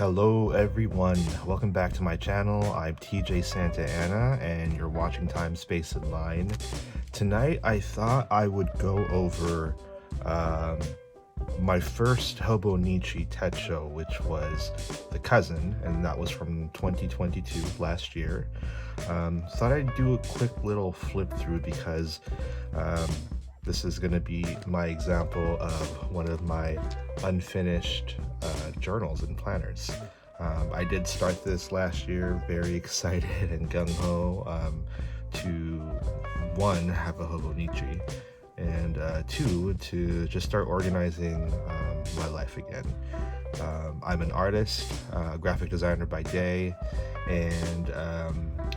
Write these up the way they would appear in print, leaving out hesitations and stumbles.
Hello everyone, welcome back to my channel. I'm TJ Santa Ana and you're watching Time, Space, and Line. Tonight I thought I would go over my first Hobonichi Techo, which was the cousin, and that was from 2022, last year. Thought I'd do a quick little flip through because this is going to be my example of one of my unfinished journals and planners. I did start this last year, very excited and gung-ho to one, have a Hobonichi, and two, to just start organizing my life again. I'm an artist, graphic designer by day, and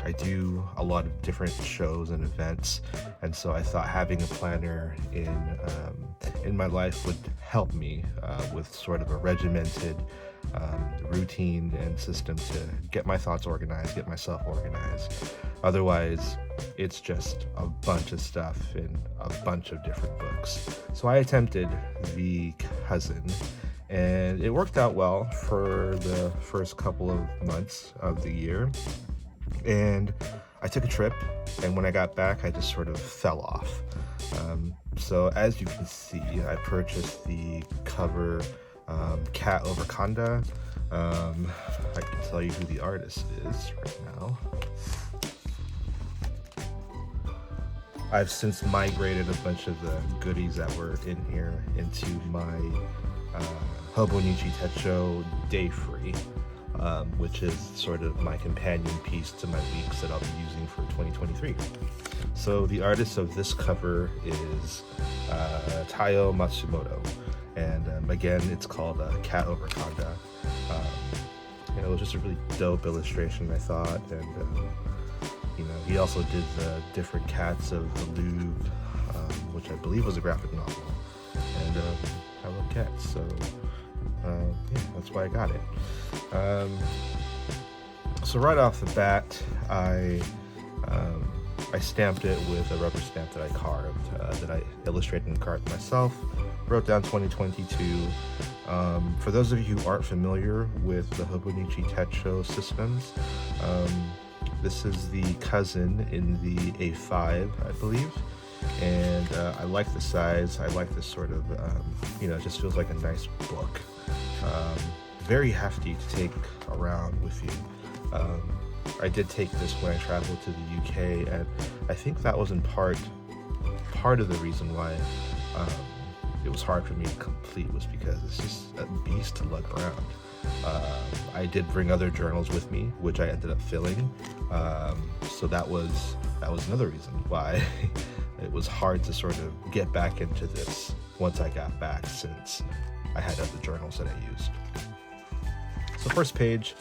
I do a lot of different shows and events, and so I thought having a planner in my life would help me with sort of a regimented routine and system to get my thoughts organized, get myself organized. Otherwise, it's just a bunch of stuff in a bunch of different books. So I attempted the cousin, and it worked out well for the first couple of months of the year. And I took a trip, and when I got back, I just sort of fell off. So as you can see, I purchased the cover Cat Over Kanda. I can tell you who the artist is right now. I've since migrated a bunch of the goodies that were in here into my Hobonichi Techo Day Free, which is sort of my companion piece to my weeks that I'll be using for 2023. So the artist of this cover is Taiyo Matsumoto, and again, it's called Cat Over Kanda. It was just a really dope illustration, I thought, and he also did the different cats of the Louvre, which I believe was a graphic novel, and I love cats, so yeah, that's why I got it. So right off the bat, I stamped it with a rubber stamp that I carved, that I illustrated and carved myself. Wrote down 2022. For those of you who aren't familiar with the Hobonichi Techo systems, this is the cousin in the A5, I believe, and I like the size. I like this sort of, it just feels like a nice book. Very hefty to take around with you. I did take this when I traveled to the UK, and I think that was in part of the reason why it was hard for me to complete, was because it's just a beast to lug around. I did bring other journals with me, which I ended up filling, so that was another reason why it was hard to sort of get back into this once I got back, since I had other journals that I used. So first page,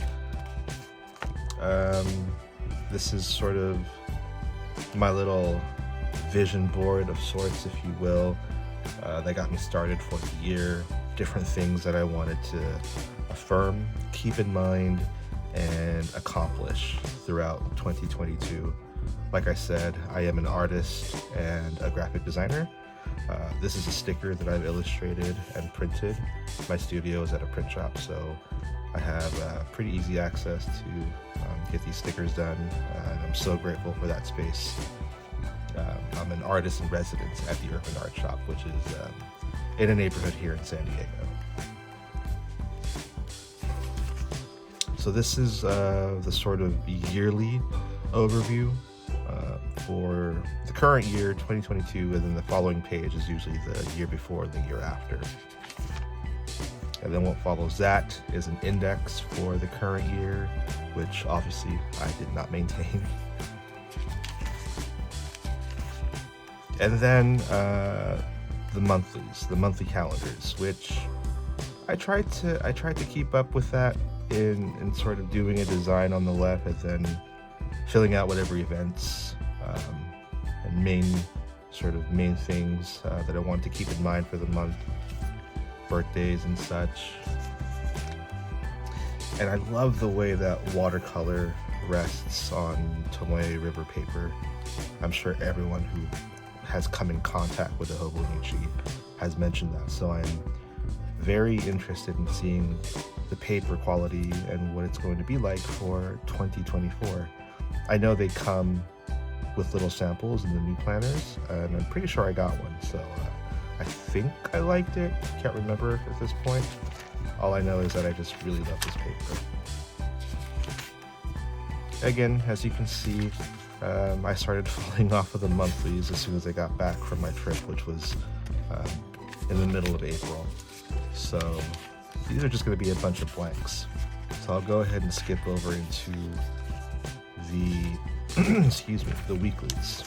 this is sort of my little vision board of sorts, if you will, that got me started for the year. Different things that I wanted to affirm, keep in mind, and accomplish throughout 2022. Like I said, I am an artist and a graphic designer. This is a sticker that I've illustrated and printed. My studio is at a print shop, so I have pretty easy access to get these stickers done, and I'm so grateful for that space. I'm an artist in residence at the Urban Art Shop, which is in a neighborhood here in San Diego. So this is the sort of yearly overview for the current year, 2022, and then the following page is usually the year before, the year after. And then what follows that is an index for the current year, which obviously I did not maintain. And then the monthlies, the monthly calendars, which I tried to keep up with that in sort of doing a design on the left, and then filling out whatever events and main things that I wanted to keep in mind for the month, birthdays and such. And I love the way that watercolor rests on Tomoe River paper. I'm sure everyone who has come in contact with a Hobonichi has mentioned that, so I'm very interested in seeing the paper quality and what it's going to be like for 2024. I know they come with little samples in the new planners, and I'm pretty sure I got one, so I think I liked it. Can't remember at this point. All I know is that I just really love this paper. Again, as you can see, I started falling off of the monthlies as soon as I got back from my trip, which was in the middle of April. So these are just going to be a bunch of blanks. So I'll go ahead and skip over into the excuse me, the weeklies.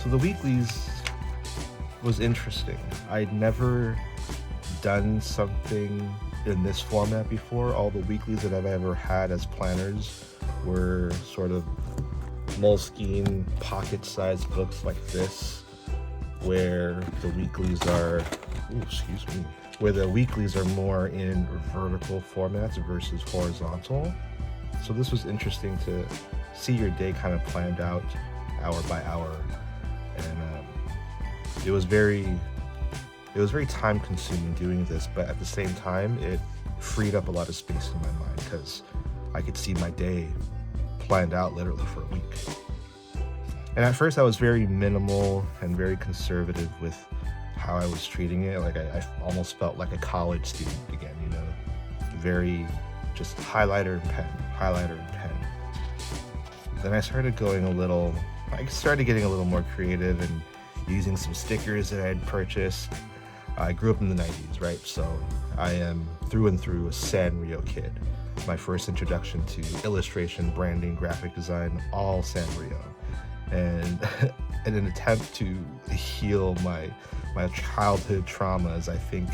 So the weeklies was interesting. I'd never done something in this format before. All the weeklies that I've ever had as planners were sort of Moleskine pocket-sized books like this, where the weeklies are, where the weeklies are more in vertical formats versus horizontal. So this was interesting to see your day kind of planned out hour by hour, and it was very time consuming doing this, but at the same time it freed up a lot of space in my mind because I could see my day planned out literally for a week. And at first I was very minimal and very conservative with how I was treating it. Like I almost felt like a college student again, you know, very just highlighter and pen. Then I started getting a little more creative and using some stickers that I had purchased. I grew up in the 90s, right? So I am through and through a Sanrio kid. My first introduction to illustration, branding, graphic design, all Sanrio. And in an attempt to heal my childhood traumas, I think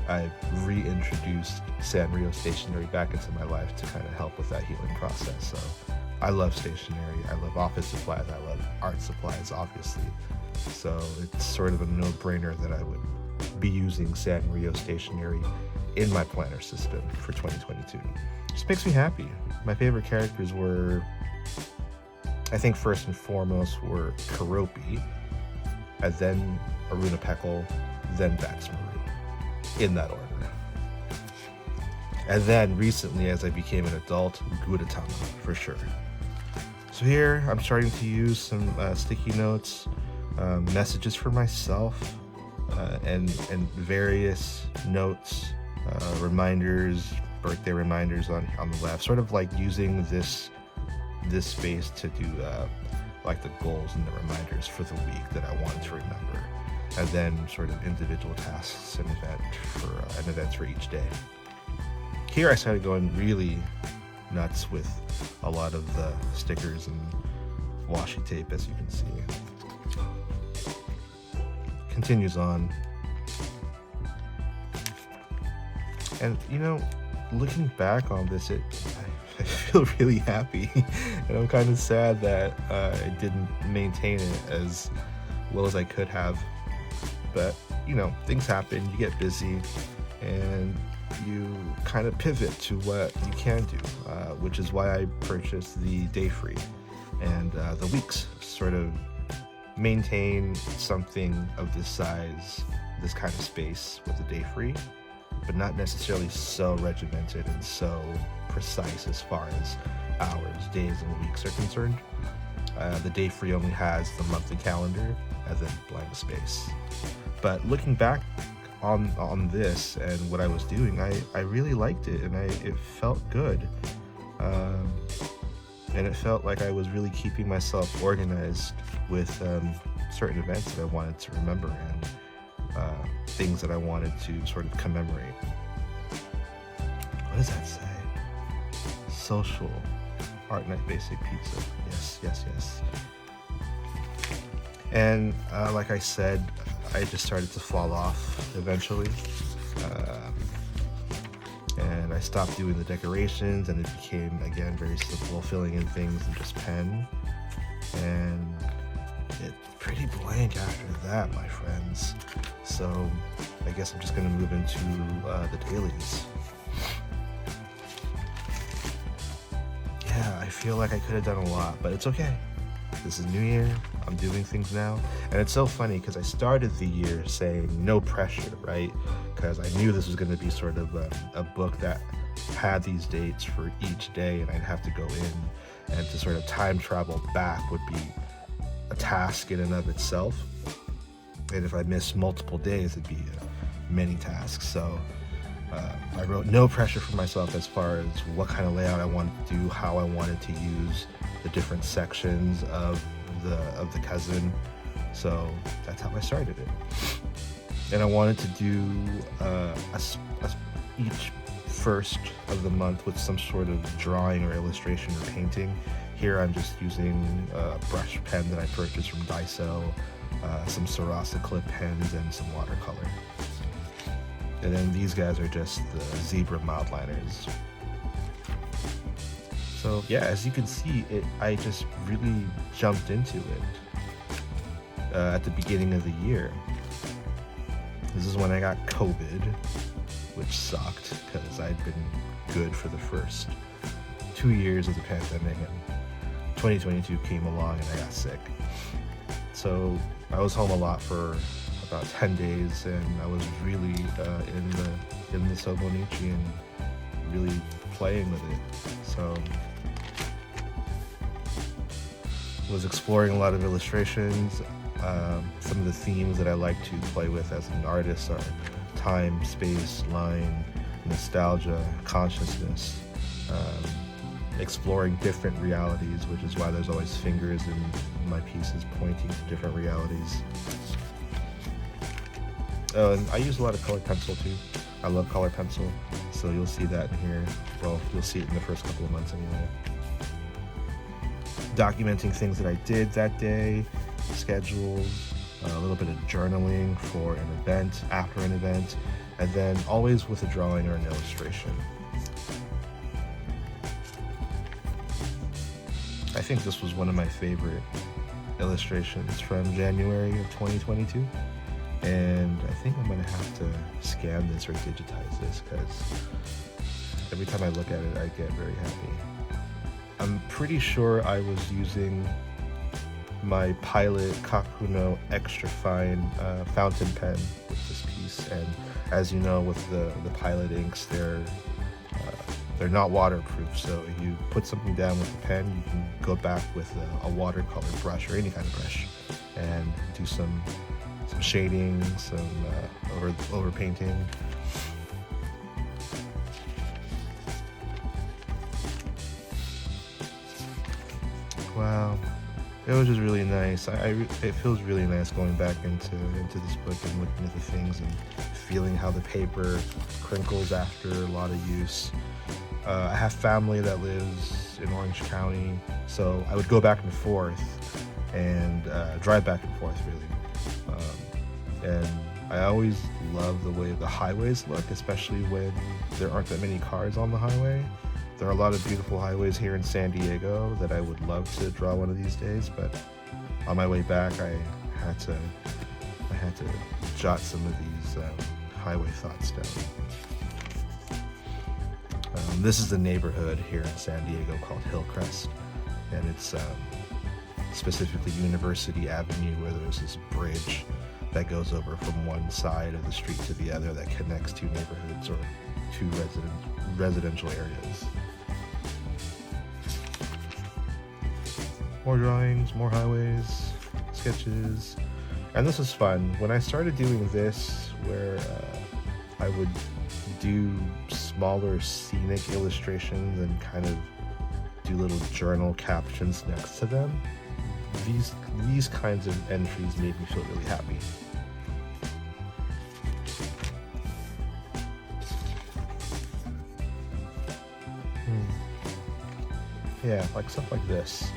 I reintroduced Sanrio stationery back into my life to kind of help with that healing process. So I love stationery, I love office supplies, I love art supplies, obviously. So it's sort of a no-brainer that I would be using Sanrio stationery in my planner system for 2022. Just makes me happy. My favorite characters were, I think first and foremost were Karopi, and then Aruna Peckle, then Baxmaru, in that order. And then recently, as I became an adult, Gudetama, for sure. So here, I'm starting to use some sticky notes, messages for myself, and various notes, reminders, birthday reminders on the left, sort of like using this space to do like the goals and the reminders for the week that I wanted to remember, and then sort of individual tasks and events for each day. Here I started going really nuts with a lot of the stickers and washi tape, as you can see. Continues on. And you know, looking back on this, I feel really happy, and I'm kind of sad that I didn't maintain it as well as I could have. But you know, things happen, you get busy, and you kind of pivot to what you can do, which is why I purchased the day free and the weeks, sort of maintain something of this size, this kind of space with the day free, but not necessarily so regimented and so precise as far as hours, days, and weeks are concerned. The day free only has the monthly calendar and then blank space. But looking back on this and what I was doing, I really liked it, and it felt good. And it felt like I was really keeping myself organized with certain events that I wanted to remember and things that I wanted to sort of commemorate. What does that say? Social Art Night Basic Pizza. Yes. And like I said, I just started to fall off eventually. And I stopped doing the decorations, and it became, again, very simple, filling in things and just pen. And it's pretty blank after that, my friends. So I guess I'm just going to move into the dailies. Yeah, I feel like I could have done a lot, but it's okay. this is new year, I'm doing things now. And it's so funny because I started the year saying no pressure, right? Because I knew this was going to be sort of a book that had these dates for each day, and I'd have to go in, and to sort of time travel back would be a task in and of itself. And if I missed multiple days, it'd be many tasks. So I wrote no pressure for myself as far as what kind of layout I wanted to do, how I wanted to use the different sections of the cousin. So that's how I started it. And I wanted to do each first of the month with some sort of drawing or illustration or painting. Here I'm just using a brush pen that I purchased from Daiso, some Sarasa clip pens, and some watercolor. And then these guys are just the zebra mildliners. So yeah, as you can see, I just really jumped into it at the beginning of the year. This is when I got COVID, which sucked because I'd been good for the first 2 years of the pandemic, and 2022 came along and I got sick. So I was home a lot for about 10 days, and I was really in the Hobonichi and really playing with it. So was exploring a lot of illustrations. Some of the themes that I like to play with as an artist are time, space, line, nostalgia, consciousness, exploring different realities, which is why there's always fingers in my pieces pointing to different realities. Oh, and I use a lot of colored pencil too. I love color pencil, so you'll see that in here. Well, you'll see it in the first couple of months anyway. Documenting things that I did that day, schedules, a little bit of journaling for an event, after an event, and then always with a drawing or an illustration. I think this was one of my favorite illustrations from January of 2022. And I think I'm gonna have to scan this or digitize this, because every time I look at it, I get very happy. I'm pretty sure I was using my Pilot Kakuno extra fine fountain pen with this piece. And as you know, with the Pilot inks, they're not waterproof. So if you put something down with the pen, you can go back with a watercolor brush or any kind of brush and do some shading, some over painting. Wow, it was just really nice. It feels really nice going back into this book and looking at the things and feeling how the paper crinkles after a lot of use. I have family that lives in Orange County, so I would go back and forth and drive back and forth really. And I always love the way the highways look, especially when there aren't that many cars on the highway. There are a lot of beautiful highways here in San Diego that I would love to draw one of these days, but on my way back I had to jot some of these highway thoughts down. This is the neighborhood here in San Diego called Hillcrest, and it's specifically University Avenue, where there's this bridge that goes over from one side of the street to the other that connects two neighborhoods or two residential areas. More drawings, more highways, sketches, and this is fun. When I started doing this, where I would do smaller scenic illustrations and kind of do little journal captions next to them, these kinds of entries made me feel really happy. Yeah, like stuff like this.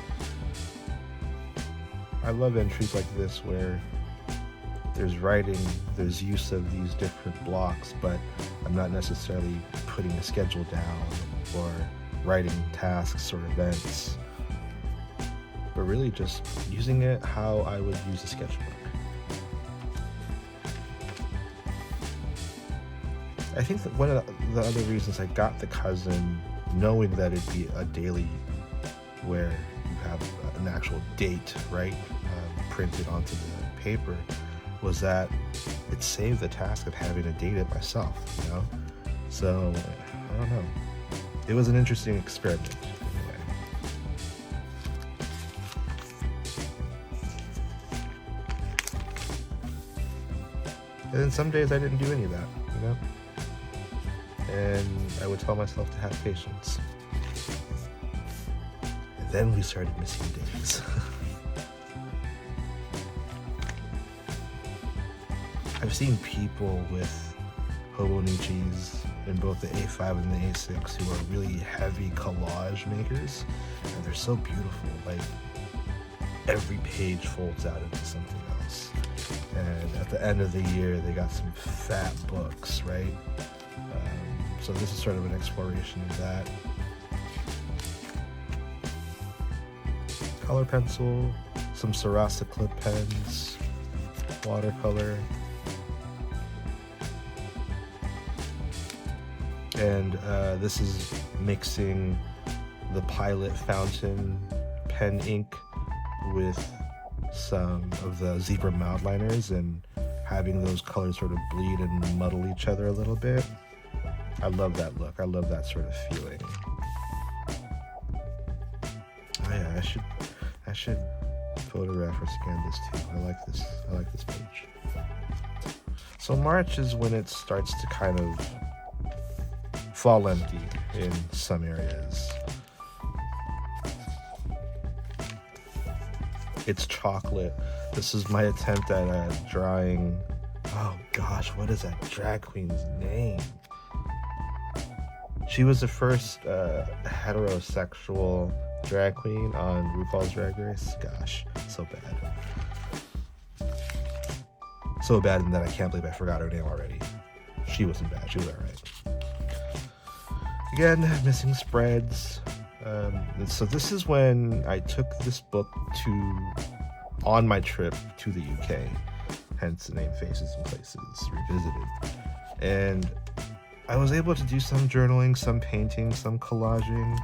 I love entries like this where there's writing, there's use of these different blocks, but I'm not necessarily putting a schedule down or writing tasks or events, but really just using it how I would use a sketchbook. I think that one of the other reasons I got the cousin, knowing that it'd be a daily where you have an actual date, right, printed onto the paper, was that it saved the task of having to date it myself, you know? So, I don't know. It was an interesting experiment, anyway. And then some days I didn't do any of that, you know? And I would tell myself to have patience. And then we started missing days. I've seen people with Hobonichis in both the A5 and the A6 who are really heavy collage makers, and they're so beautiful. Like, every page folds out into something else. And at the end of the year, they got some fat books, right? So this is sort of an exploration of that. Color pencil, some Sarasa clip pens, watercolor. And this is mixing the Pilot fountain pen ink with some of the zebra mildliners and having those colors sort of bleed and muddle each other a little bit. I love that look. I love that sort of feeling. Oh yeah, I should photograph or scan this too. I like this page. So March is when it starts to kind of fall empty in some areas. It's chocolate. This is my attempt at drawing. Oh gosh, what is that drag queen's name? She was the first heterosexual drag queen on RuPaul's Drag Race. Gosh, so bad. So bad in that I can't believe I forgot her name already. She wasn't bad. She was alright. Again, missing spreads. So this is when I took this book on my trip to the UK, hence the name Faces and Places Revisited. And I was able to do some journaling, some painting, some collaging,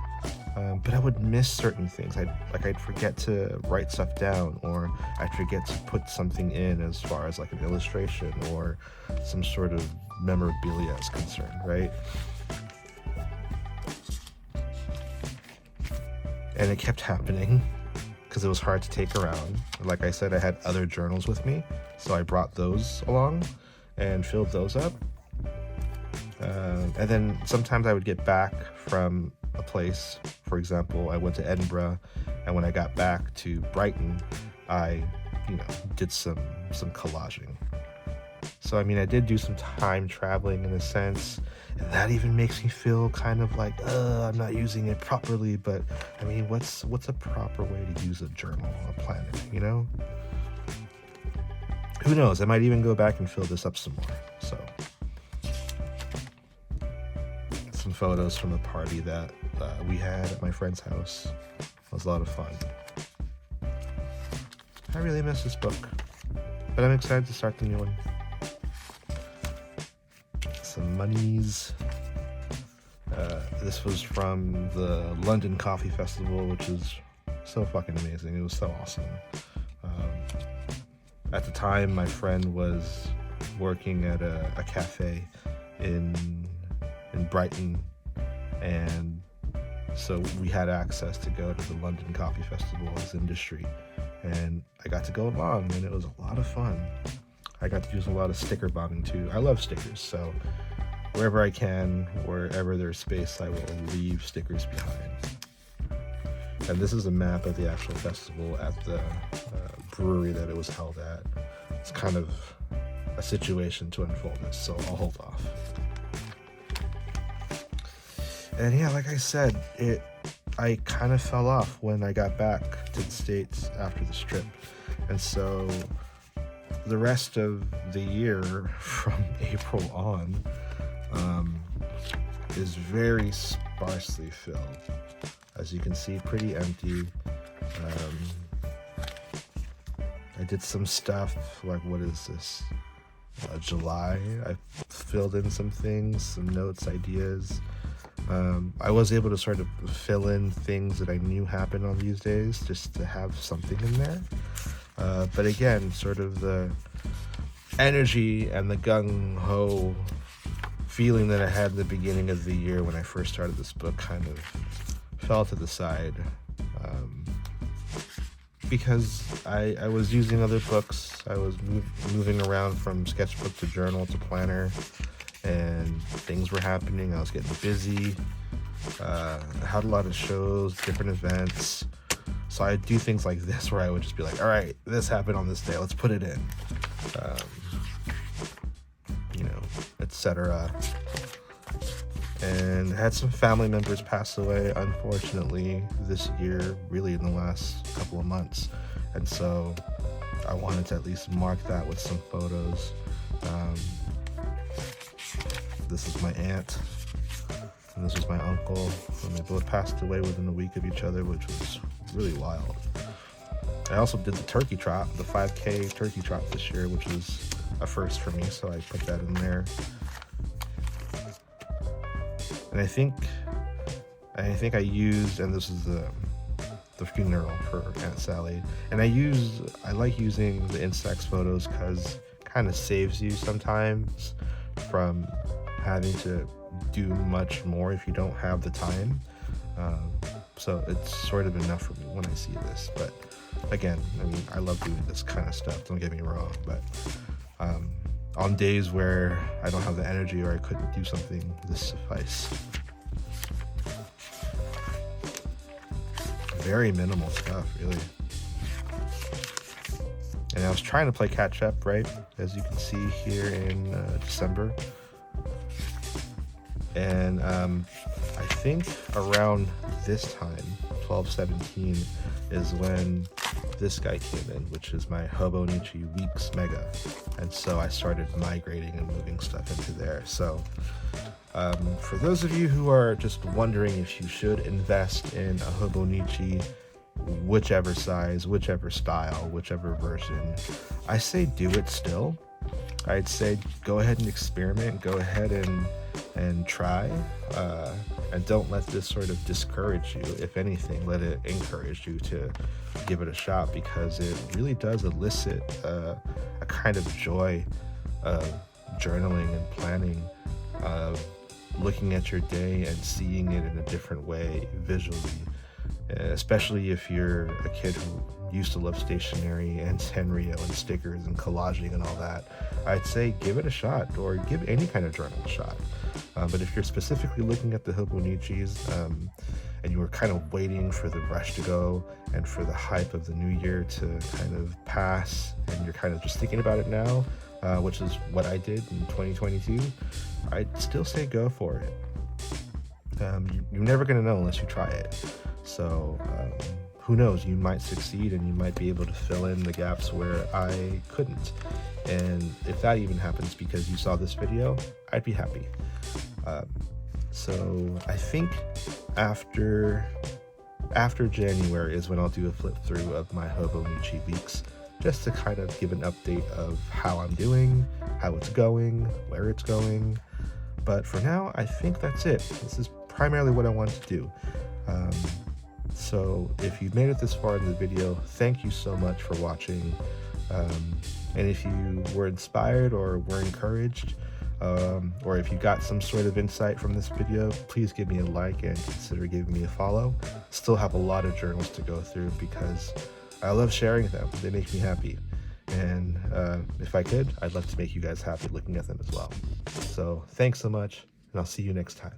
but I would miss certain things. I'd forget to write stuff down, or I'd forget to put something in as far as like an illustration or some sort of memorabilia is concerned, right? And it kept happening because it was hard to take around. Like I said, I had other journals with me, so I brought those along and filled those up. And then sometimes I would get back from a place. For example, I went to Edinburgh, and when I got back to Brighton, I, did some collaging. So, I mean, I did do some time traveling in a sense, and that even makes me feel kind of like, I'm not using it properly, but, I mean, what's a proper way to use a journal, a planner, Who knows? I might even go back and fill this up some more, so. Some photos from a party that we had at my friend's house. It was a lot of fun. I really miss this book, but I'm excited to start the new one. Some monies. This was from the London Coffee Festival, which is so fucking amazing. It was so awesome. At the time, my friend was working at a cafe in Brighton, and so we had access to go to the London Coffee Festival as industry, and I got to go along, and it was a lot of fun. I got to use a lot of sticker bombing too. I love stickers, so wherever I can, wherever there's space, I will leave stickers behind. And this is a map of the actual festival at the brewery that it was held at. It's kind of a situation to unfold this, so I'll hold off. And yeah, like I said, I kind of fell off when I got back to the States after this trip. And so the rest of the year from April on is very sparsely filled. As you can see, pretty empty. I did some stuff, like what is this? July. I filled in some things, some notes, ideas. I was able to sort of fill in things that I knew happened on these days just to have something in there. But again, sort of the energy and the gung-ho feeling that I had in the beginning of the year when I first started this book kind of fell to the side. Because I was using other books. I was moving around from sketchbook to journal to planner, and things were happening. I was getting busy. I had a lot of shows, different events. So I do things like this where I would just be like, all right, this happened on this day. Let's put it in, etc. And had some family members pass away, unfortunately, this year, really in the last couple of months. And so I wanted to at least mark that with some photos. This is my aunt, and this is my uncle, and they both passed away within a week of each other, which was really wild. I also did the turkey trot, the 5K turkey trot this year, which was a first for me, so I put that in there. And I think I used, and this is the funeral for Aunt Sally, and I like using the Instax photos because it kind of saves you sometimes from having to do much more if you don't have the time. So it's sort of enough for me when I see this. But again, I mean, I love doing this kind of stuff, don't get me wrong, but on days where I don't have the energy or I couldn't do something, this suffice. Very minimal stuff, really. And I was trying to play catch up, right? As you can see here in December. And I think around this time, 12/17, is when this guy came in, which is my Hobonichi Weeks Mega. And so I started migrating and moving stuff into there. So for those of you who are just wondering if you should invest in a Hobonichi, whichever size, whichever style, whichever version, I say do it still. I'd say go ahead and experiment, go ahead and try, and don't let this sort of discourage you. If anything, let it encourage you to give it a shot, because it really does elicit a kind of joy of journaling and planning, looking at your day and seeing it in a different way visually, especially if you're a kid who used to love stationery and Sanrio and stickers and collaging and all that. I'd say give it a shot, or give any kind of journal a shot. But if you're specifically looking at the Hobonichis, and you were kind of waiting for the rush to go and for the hype of the new year to kind of pass, and you're kind of just thinking about it now, which is what I did in 2022, I'd still say go for it. You're never going to know unless you try it. So who knows, you might succeed and you might be able to fill in the gaps where I couldn't. And if that even happens because you saw this video, I'd be happy. So I think after January is when I'll do a flip through of my Hobonichi weeks, just to kind of give an update of how I'm doing, how it's going, where it's going. But for now, I think that's it. This is primarily what I want to do. So if you've made it this far in the video, thank you so much for watching. And if you were inspired or were encouraged, or if you got some sort of insight from this video, please give me a like and consider giving me a follow. Still have a lot of journals to go through because I love sharing them. They make me happy. And if I could, I'd love to make you guys happy looking at them as well. So thanks so much, and I'll see you next time.